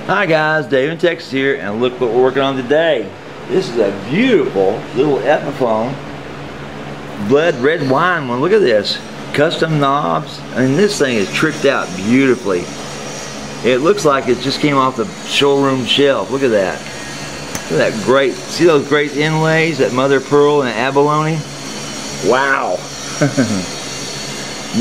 Hi guys, Dave in Texas here, and look what we're working on today. This is a beautiful little Epiphone blood red wine one. Look at this. Custom knobs. I mean, this thing is tricked out beautifully. It looks like it just came off the showroom shelf. Look at that. Look at that great, see those great inlays, that mother pearl and abalone? Wow.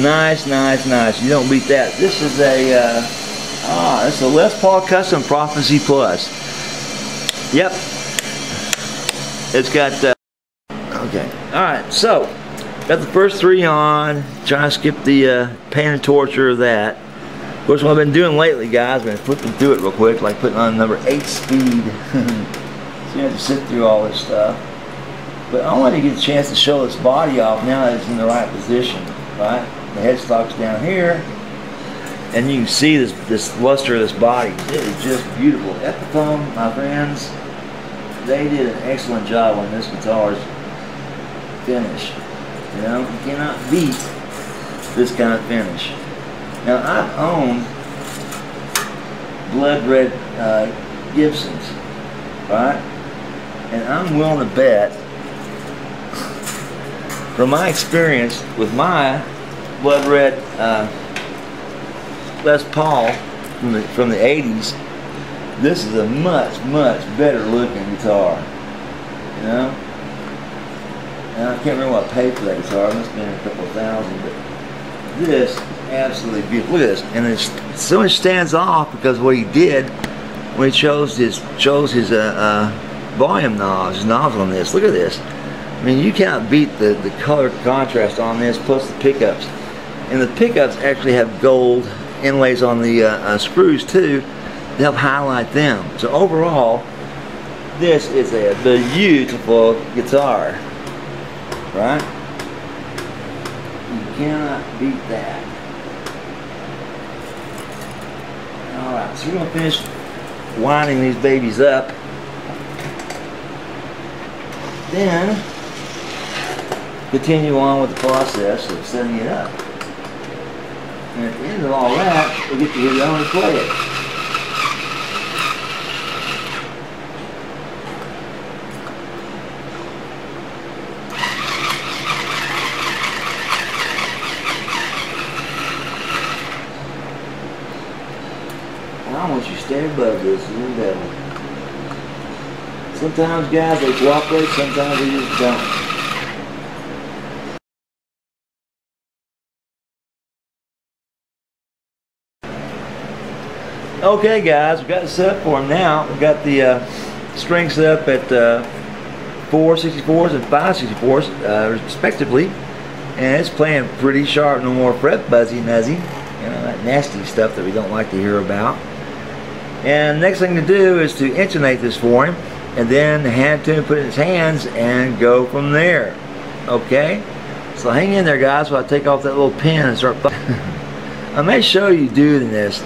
Nice, nice, nice. You don't beat that. This is a, it's a Les Paul Custom Prophecy Plus. Yep. It's got, okay. Alright, so, got the first three on. Trying to skip the pain and torture of that. Of course, what I've been doing lately, guys, I've been flipping through it real quick, like putting on number 8 speed. So you have to sit through all this stuff. But I want to get a chance to show this body off now that it's in the right position, right? The headstock's down here, and you can see this luster of this body. It is just beautiful. Epiphone, my friends, they did an excellent job on this guitar's finish. You know, you cannot beat this kind of finish. Now, I've owned blood red Gibsons, right? And I'm willing to bet, from my experience with my blood red Les Paul from the 80s, this is a much, much better looking guitar. You know? And I can't remember what I paid for that guitar. It must have been a couple of $1,000, but this is absolutely beautiful. Look at this. And it so much stands off because what he did when he chose his volume knobs, his knobs on this. Look at this. I mean, you cannot beat the color contrast on this, plus the pickups. And the pickups actually have gold inlays on the screws too to help highlight them. So overall, this is a beautiful guitar, right? You cannot beat that. Alright, so we're going to finish winding these babies up. Then continue on with the process of setting it up. And at the end of all that, we get to get on and play it. I want you to stay above this, you and devil. Sometimes guys, they cooperate, sometimes they just don't. Okay guys, we've got it set up for him now. We've got the strings set up at 464s and 564s respectively. And it's playing pretty sharp, no more fret buzzy nuzzy. You know, that nasty stuff that we don't like to hear about. And the next thing to do is to intonate this for him. And then hand it to him, put it in his hands, and go from there. Okay? So hang in there guys while I take off that little pin and start playing. I may show you doing this.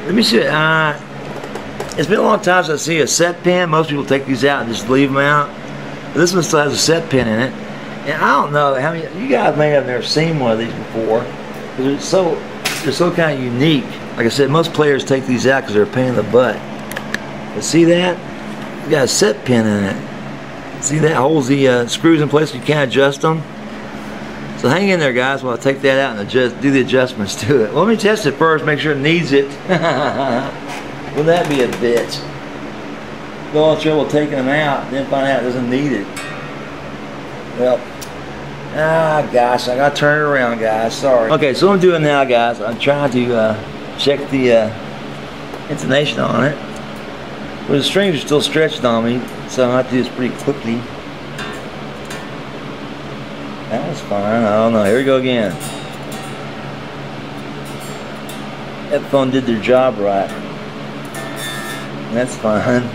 Let me see. It's been a long time since I see a set pin. Most people take these out and just leave them out. But this one still has a set pin in it. And I don't know how many you guys may have never seen one of these before. They're so kind of unique. Like I said, most players take these out because they're a pain in the butt. But see that? It's got a set pin in it. See that holds the screws in place. You can't adjust them. So hang in there guys while I take that out and do the adjustments to it. Well, let me test it first, make sure it needs it. Wouldn't that be a bitch? Go all the trouble taking them out and then find out it doesn't need it. Well, gosh, I gotta turn it around guys, sorry. Okay, so what I'm doing now guys, I'm trying to check the intonation on it. Well, the strings are still stretched on me, so I have to do this pretty quickly. That was fine. I don't know. Here we go again. Epiphone did their job right. That's fine.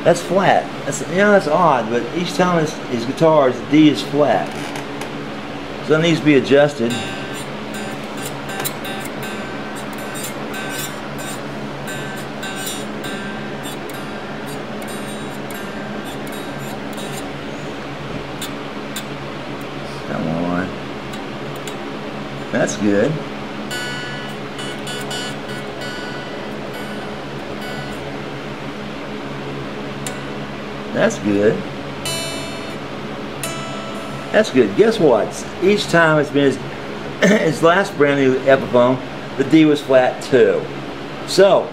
That's flat. That's, you know, that's odd, but each time his guitars, the D is flat. So that needs to be adjusted. That's good. That's good. That's good. Guess what? Each time it's been its last brand new Epiphone, the D was flat too. So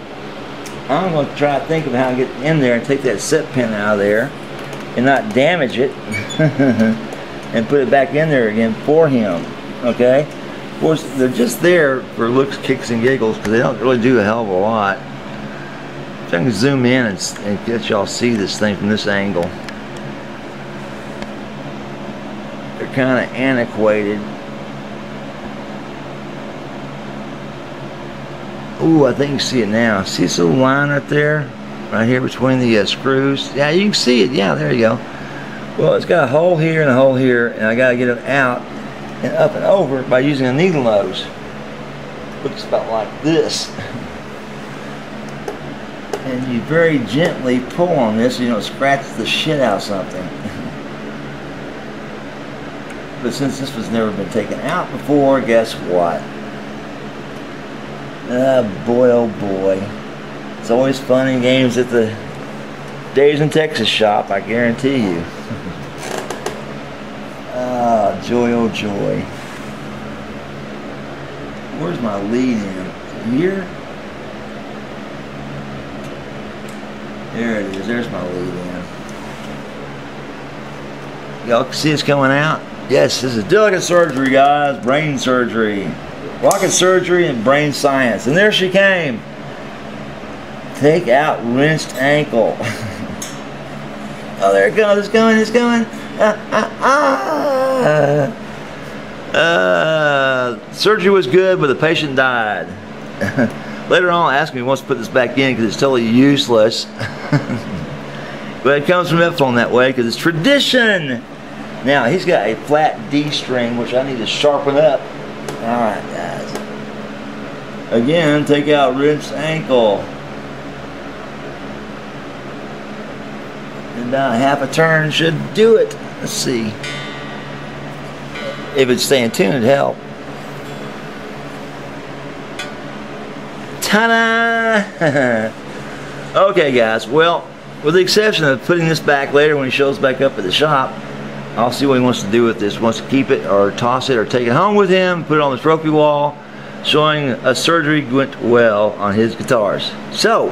I'm going to try to think of how to get in there and take that set pin out of there and not damage it and put it back in there again for him. Okay? Of course, they're just there for looks, kicks, and giggles because they don't really do a hell of a lot. So I can zoom in and get y'all see this thing from this angle. They're kind of antiquated. Ooh, I think you can see it now. See this little line right there? Right here between the screws? Yeah, you can see it. Yeah, there you go. Well, it's got a hole here and a hole here, and I got to get it out and up and over by using a needle nose. Looks about like this. And you very gently pull on this so you don't scratch the shit out of something. But since this was never been taken out before, guess what? Boy, oh boy. It's always fun and games at the Dave's in Texas shop, I guarantee you. Ah, joy, oh joy. Where's my lead in? Here? There it is. There's my lead in. Y'all can see it's coming out? Yes, this is delicate surgery, guys. Brain surgery. Rocket surgery and brain science. And there she came. Take out wrenched ankle. Oh, there it goes. It's going. It's going. Surgery was good, but the patient died. Later on, ask me if he wants to put this back in because it's totally useless. But it comes from Epiphone that way because it's tradition. Now, he's got a flat D string, which I need to sharpen up. Alright, guys. Again, take out wrenched ankle. And about half a turn should do it. Let's see. If it's staying tuned, it'd help. Ta-da! Okay, guys. Well, with the exception of putting this back later when he shows back up at the shop, I'll see what he wants to do with this. He wants to keep it or toss it or take it home with him, put it on the trophy wall, showing a surgery went well on his guitars. So,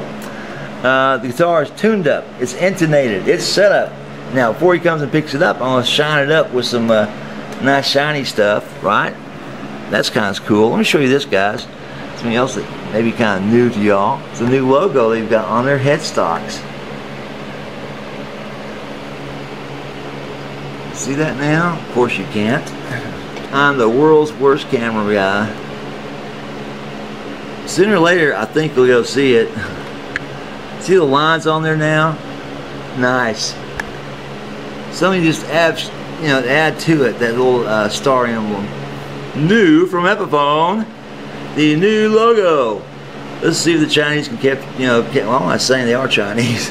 the guitar is tuned up. It's intonated. It's set up. Now, before he comes and picks it up, I'm going to shine it up with some nice shiny stuff, right? That's kind of cool. Let me show you this, guys. Something else that may be kind of new to y'all. It's a new logo they've got on their headstocks. See that now? Of course you can't. I'm the world's worst camera guy. Sooner or later, I think you'll go see it. See the lines on there now? Nice. Somebody just add to it that little star emblem. New from Epiphone, the new logo. Let's see if the Chinese can well, I'm not saying they are Chinese.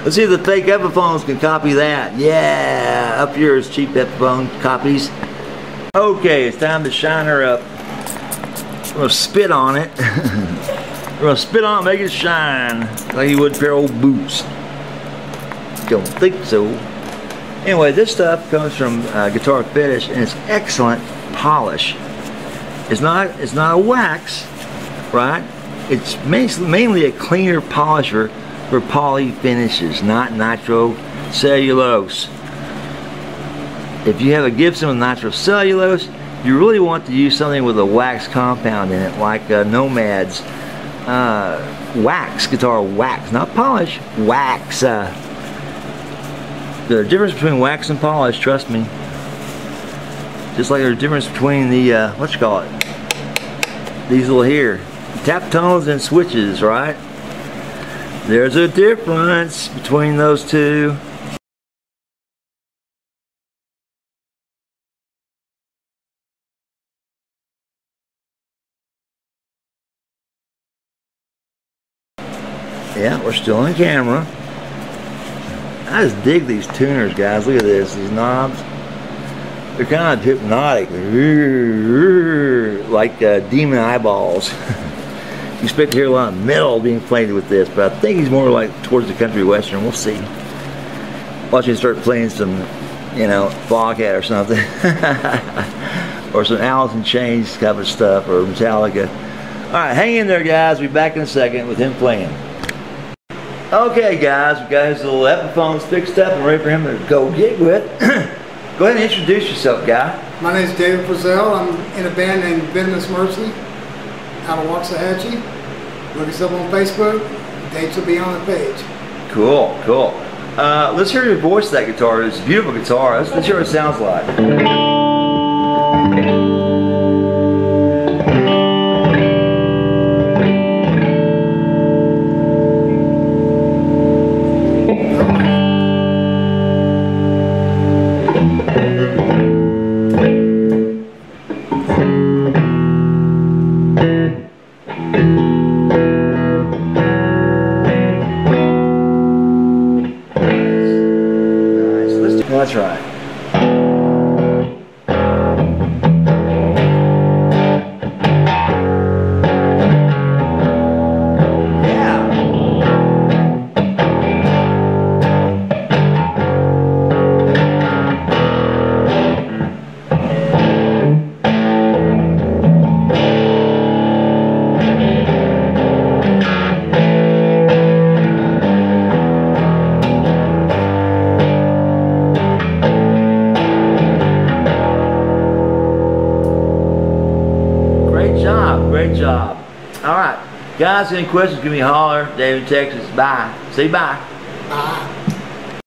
Let's see if the fake Epiphones can copy that. Yeah, up yours, cheap Epiphone copies. Okay, it's time to shine her up. I'm gonna spit on it. We're gonna spit on it, make it shine like you would a pair of old boots. Don't think so. Anyway, this stuff comes from Guitar Fetish, and it's excellent polish. It's not a wax, right? It's mainly a cleaner polisher for poly finishes, not nitro cellulose. If you have a Gibson with nitro cellulose, you really want to use something with a wax compound in it, like Nomad's wax, guitar wax, not polish, wax. The difference between wax and polish, trust me. Just like there's a difference between the, what you call it, these little here, tap tones and switches, right? There's a difference between those two. Yeah, we're still on camera. I just dig these tuners, guys. Look at this, these knobs. They're kind of hypnotic, like demon eyeballs. You expect to hear a lot of metal being played with this, but I think he's more like towards the country western. We'll see. Watch him start playing some, you know, Foghat or something. Or some Alice in Chains kind of stuff, or Metallica. Alright, hang in there, guys. We'll be back in a second with him playing. Okay, guys, we got his little Epiphones fixed up and ready for him to go gig with. Go ahead and introduce yourself, guy. My name is David Frizzell. I'm in a band named Venomous Mercy out of Waxahachie. Look us up on Facebook. Dates will be on the page. Cool, cool. Let's hear your voice of that guitar. It's a beautiful guitar. Let's hear what it sounds like. That's right. Great job. All right. Guys, any questions, give me a holler. David, Texas. Bye. Say bye.